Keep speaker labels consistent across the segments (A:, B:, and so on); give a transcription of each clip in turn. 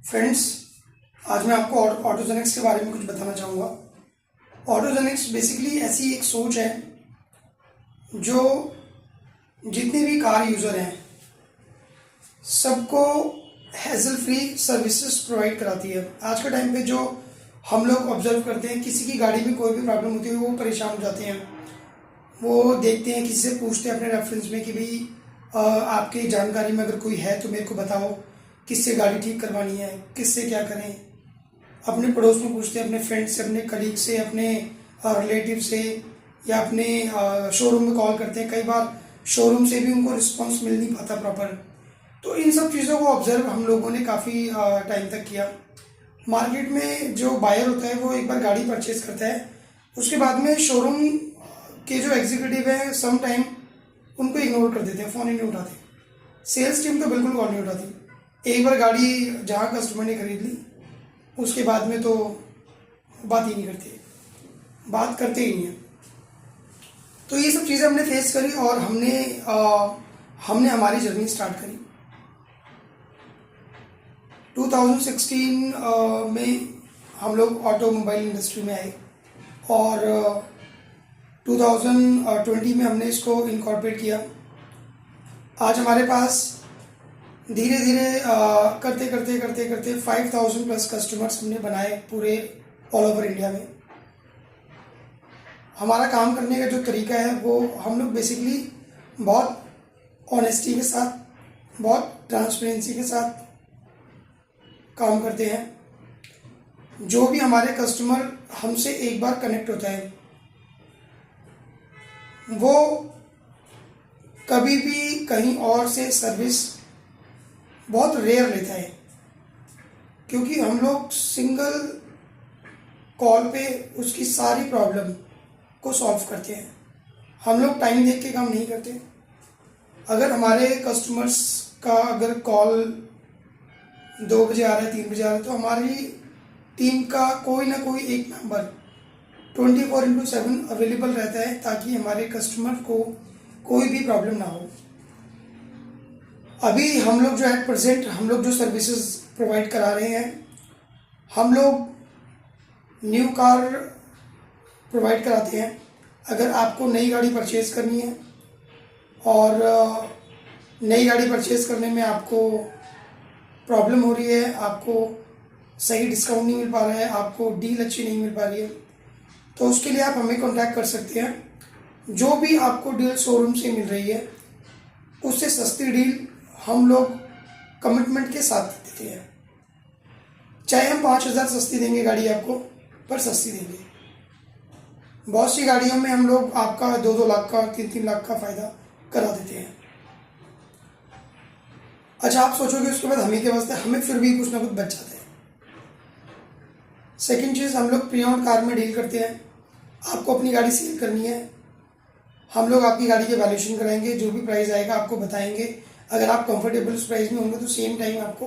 A: Friends, आज मैं आपको ऑटोजेनिक्स के बारे में कुछ बताना चाहूँगा। ऑटोजेनिक्स बेसिकली ऐसी एक सोच है जो जितने भी कार यूज़र हैं सबको हैसल फ्री सर्विसेज प्रोवाइड कराती है। आज के टाइम पे जो हम लोग ऑब्जर्व करते हैं, किसी की गाड़ी में कोई भी प्रॉब्लम होती है वो परेशान हो जाते हैं। वो देखते हैं, किसी से पूछते हैं अपने रेफरेंस में कि भाई आपकी जानकारी में अगर कोई है तो मेरे को बताओ, किससे गाड़ी ठीक करवानी है, किससे क्या करें। अपने पड़ोस में पूछते हैं, अपने फ्रेंड से, अपने कलीग से, अपने रिलेटिव से, या अपने शोरूम में कॉल करते हैं। कई बार शोरूम से भी उनको रिस्पांस मिल नहीं पाता प्रॉपर। तो इन सब चीज़ों को ऑब्जर्व हम लोगों ने काफ़ी टाइम तक किया। मार्केट में जो बायर होता है वो एक बार गाड़ी परचेज करता है, उसके बाद में शोरूम के जो एग्जीक्यूटिव है सम टाइम उनको इग्नोर कर देते हैं, फ़ोन ही नहीं उठाते। सेल्स टीम तो बिल्कुल कॉल नहीं उठाती। एक बार गाड़ी जहाँ कस्टमर ने खरीद ली उसके बाद में तो बात ही नहीं करते, बात करते ही नहीं है। तो ये सब चीज़ें हमने फेस करी और हमने हमारी जर्नी स्टार्ट करी। 2016 में हम लोग ऑटोमोबाइल इंडस्ट्री में आए और 2020 में हमने इसको इनकॉर्पोरेट किया। आज हमारे पास धीरे धीरे करते करते करते करते 5000 प्लस कस्टमर्स हमने बनाए पूरे ऑल ओवर इंडिया में। हमारा काम करने का जो तरीका है वो हम लोग बेसिकली बहुत ऑनेस्टी के साथ, बहुत ट्रांसपेरेंसी के साथ काम करते हैं। जो भी हमारे कस्टमर हमसे एक बार कनेक्ट होता है वो कभी भी कहीं और से सर्विस बहुत रेयर लेता है, क्योंकि हम लोग सिंगल कॉल पे उसकी सारी प्रॉब्लम को सॉल्व करते हैं। हम लोग टाइम देख के काम नहीं करते। अगर हमारे कस्टमर्स का अगर कॉल 2 बजे आ रहा है, 3 बजे आ रहा है, तो हमारी टीम का कोई ना कोई एक मेंबर 24/7 अवेलेबल रहता है ताकि हमारे कस्टमर को कोई भी प्रॉब्लम ना हो। अभी हम लोग जो एट प्रेजेंट हम लोग जो सर्विसेज प्रोवाइड करा रहे हैं, हम लोग न्यू कार प्रोवाइड कराते हैं। अगर आपको नई गाड़ी परचेज़ करनी है और नई गाड़ी परचेज़ करने में आपको प्रॉब्लम हो रही है, आपको सही डिस्काउंट नहीं मिल पा रहा है, आपको डील अच्छी नहीं मिल पा रही है, तो उसके लिए आप हमें कांटेक्ट कर सकते हैं। जो भी आपको डील शोरूम से मिल रही है उससे सस्ती डील हम लोग कमिटमेंट के साथ देते हैं। चाहे हम 5000 सस्ती देंगे गाड़ी आपको, पर सस्ती देंगे। बहुत सी गाड़ियों में हम लोग आपका 2-2 लाख का, 3-3 लाख का फ़ायदा करा देते हैं। अच्छा, आप सोचोगे उसके बाद हमें क्या बचता है? हमें फिर भी कुछ ना कुछ बच जाता है। सेकंड चीज़, हम लोग प्री ओन्ड कार में डील करते हैं। आपको अपनी गाड़ी सेल करनी है, हम लोग आपकी गाड़ी के वैल्यूएशन कराएंगे, जो भी प्राइस आएगा आपको बताएंगे। अगर आप कंफर्टेबल उस प्राइस में होंगे तो सेम टाइम आपको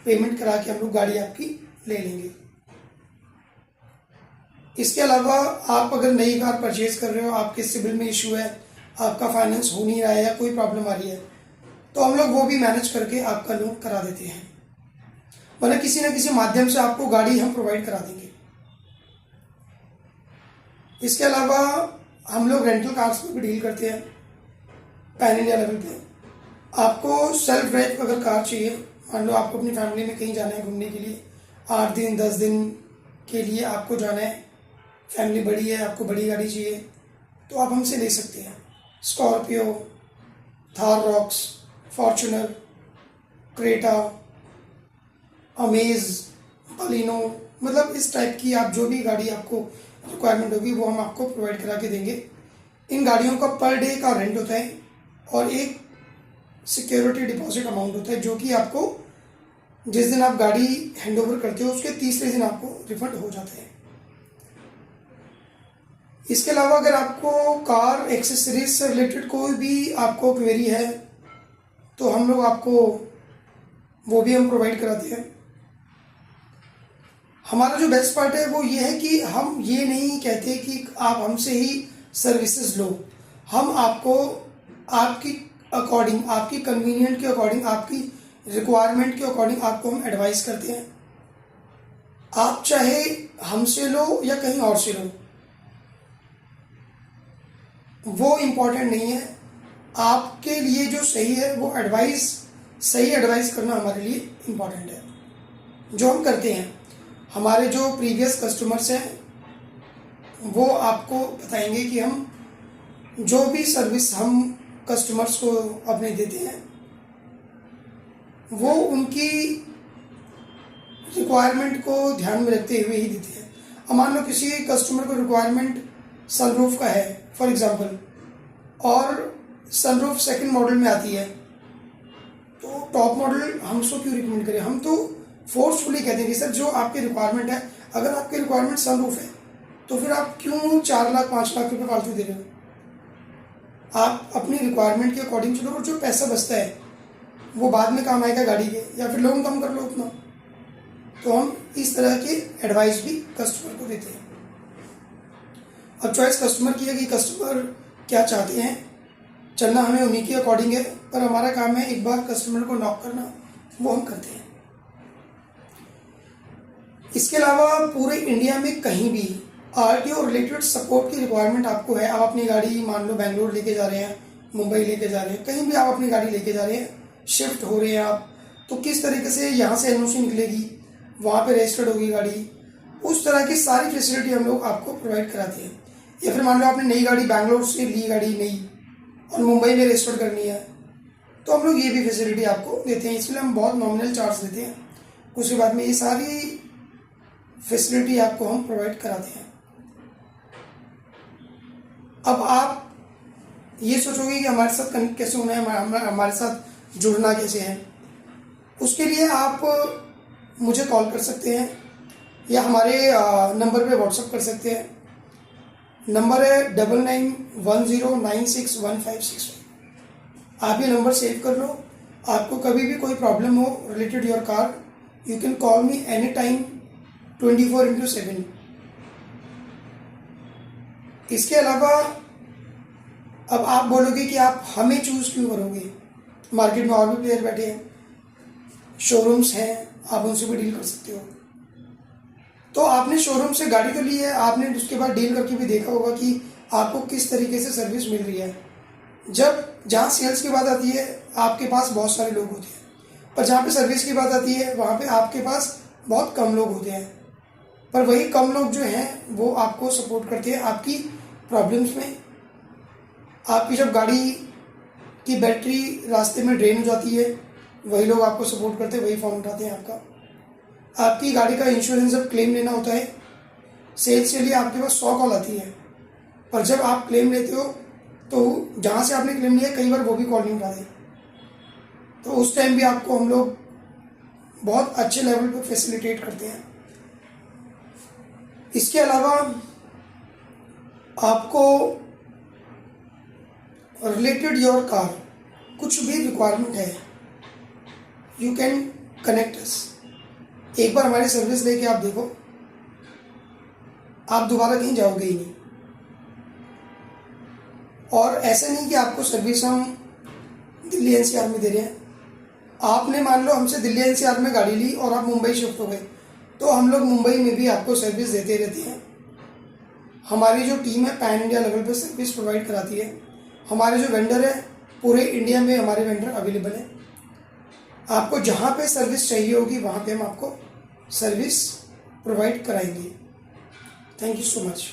A: पेमेंट करा के हम लोग गाड़ी आपकी ले लेंगे। इसके अलावा आप अगर नई कार परचेज कर रहे हो, आपके सिविल में इशू है, आपका फाइनेंस हो नहीं रहा है या कोई प्रॉब्लम आ रही है, तो हम लोग वो भी मैनेज करके आपका लोन करा देते हैं। मतलब किसी न किसी माध्यम से आपको गाड़ी हम प्रोवाइड करा देंगे। इसके अलावा हम लोग रेंटल कार्स में भी डील करते हैं पैन इंडिया लेवल पे। आपको सेल्फ ड्राइव अगर कार चाहिए, मान लो आपको अपनी फैमिली में कहीं जाना है घूमने के लिए, 8 दिन 10 दिन के लिए आपको जाना है, फैमिली बड़ी है, आपको बड़ी गाड़ी चाहिए, तो आप हमसे ले सकते हैं। Scorpio, Thar rocks, Fortuner, Creta, amaze, Baleno, मतलब इस टाइप की आप जो भी गाड़ी आपको रिक्वायरमेंट होगी वो हम आपको प्रोवाइड करा के देंगे। इन गाड़ियों का पर डे का रेंट होता है और एक सिक्योरिटी डिपॉजिट अमाउंट होता है, जो कि आपको जिस दिन आप गाड़ी हैंड ओवर करते हो उसके तीसरे दिन आपको रिफंड हो जाता है। इसके अलावा अगर आपको कार एक्सेसरीज से रिलेटेड कोई भी आपको क्वेरी है तो हम लोग आपको वो भी हम प्रोवाइड कराते हैं। हमारा जो बेस्ट पार्ट है वो ये है कि हम ये नहीं कहते कि आप हमसे ही सर्विसेज लो। हम आपको आपकी अकॉर्डिंग, आपकी कन्वीनियंट के अकॉर्डिंग, आपकी रिक्वायरमेंट के अकॉर्डिंग आपको हम एडवाइस करते हैं आप चाहे हमसे लो या कहीं और से लो, वो इम्पोर्टेंट नहीं है। आपके लिए जो सही है वो सही एडवाइस करना हमारे लिए इम्पोर्टेंट है। जो हम करते हैं, हमारे जो प्रीवियस कस्टमर्स हैं वो आपको बताएंगे कि हम जो भी सर्विस हम कस्टमर्स को अपने देते हैं वो उनकी रिक्वायरमेंट को ध्यान में रखते हुए ही देते हैं। अब मान लो किसी कस्टमर को रिक्वायरमेंट सनरूफ का है फॉर एग्जांपल, और सनरूफ सेकंड मॉडल में आती है, तो टॉप मॉडल हम उसको क्यों रिकमेंड करें। हम तो फोर्सफुली कहते हैं कि सर जो आपकी रिक्वायरमेंट है, अगर आपकी रिक्वायरमेंट सनरूफ है तो फिर आप क्यों 4 लाख 5 लाख रुपए फालतू दे रहे हो। आप अपनी रिक्वायरमेंट के अकॉर्डिंग चलो, और जो पैसा बचता है वो बाद में काम आएगा गाड़ी के, या फिर लोन कम कर लो उतना। तो हम इस तरह की एडवाइस भी कस्टमर को देते हैं। अब चॉइस कस्टमर की है कि कस्टमर क्या चाहते हैं, चलना हमें उन्हीं के अकॉर्डिंग है, पर हमारा काम है एक बार कस्टमर को नॉक करना, वो हम करते हैं। इसके अलावा पूरे इंडिया में कहीं भी आरटीओ रिलेटेड सपोर्ट की रिक्वायरमेंट आपको है, आप अपनी गाड़ी मान लो बेंगलोर लेके जा रहे हैं, मुंबई लेके जा रहे हैं, कहीं भी आप अपनी गाड़ी लेके जा रहे हैं, शिफ्ट हो रहे हैं आप, तो किस तरीके से यहाँ से एनओसी निकलेगी, वहाँ पे रजिस्टर्ड होगी गाड़ी, उस तरह की सारी फैसिलिटी हम लोग आपको प्रोवाइड कराते हैं। या फिर मान लो आपने नई गाड़ी बैंगलोर से ली, गाड़ी नई, और मुंबई में रजिस्टर्ड करनी है, तो हम लोग ये भी फैसिलिटी आपको देते हैं। इसलिए हम बहुत नॉमिनल चार्ज देते हैं, उसके बाद में ये सारी फैसिलिटी आपको हम प्रोवाइड कराते हैं। अब आप ये सोचोगे कि हमारे साथ कनेक्ट कैसे होना है, हमारे साथ जुड़ना कैसे है। उसके लिए आप मुझे कॉल कर सकते हैं या हमारे नंबर पे व्हाट्सअप कर सकते हैं। नंबर है 9910961565। आप ये नंबर सेव कर लो। आपको कभी भी कोई प्रॉब्लम हो related your car, you can call me any time 24/7। इसके अलावा अब आप बोलोगे कि आप हमें चूज़ क्यों करोगे, मार्केट में और भी प्लेयर बैठे हैं, शोरूम्स हैं, आप उनसे भी डील कर सकते हो। तो आपने शोरूम से गाड़ी तो ली है, आपने उसके बाद डील करके भी देखा होगा कि आपको किस तरीके से सर्विस मिल रही है। जब जहाँ सेल्स की बात आती है आपके पास बहुत सारे लोग होते हैं, पर जहाँ पे सर्विस की बात आती है वहाँ पे आपके पास बहुत कम लोग होते हैं। पर वही कम लोग जो हैं वो आपको सपोर्ट करते हैं आपकी प्रॉब्लम्स में। आपकी जब गाड़ी की बैटरी रास्ते में ड्रेन हो जाती है, वही लोग आपको सपोर्ट करते हैं, वही फ़ोन उठाते हैं आपका। आपकी गाड़ी का इंश्योरेंस जब क्लेम लेना होता है, सेल्स के लिए आपके पास 100 कॉल आती है, पर जब आप क्लेम लेते हो तो जहाँ से आपने क्लेम लिया कई बार वो भी कॉल नहीं उठाते। तो उस टाइम भी आपको हम लोग बहुत अच्छे लेवल पे फैसिलिटेट करते हैं। इसके अलावा आपको रिलेटेड योर कार कुछ भी रिक्वायरमेंट है, यू कैन कनेक्ट अस। एक बार हमारी सर्विस लेके आप देखो, आप दोबारा कहीं जाओगे ही नहीं। और ऐसा नहीं कि आपको सर्विस हम दिल्ली एनसीआर में दे रहे हैं। आपने मान लो हमसे दिल्ली एनसीआर में गाड़ी ली और आप मुंबई शिफ्ट हो गए, तो हम लोग मुंबई में भी आपको सर्विस देते रहते हैं। हमारी जो टीम है पैन इंडिया लेवल पे सर्विस प्रोवाइड कराती है। हमारे जो वेंडर है पूरे इंडिया में हमारे वेंडर अवेलेबल हैं। आपको जहाँ पे सर्विस चाहिए होगी वहाँ पे हम आपको सर्विस प्रोवाइड कराएंगे। Thank you so much.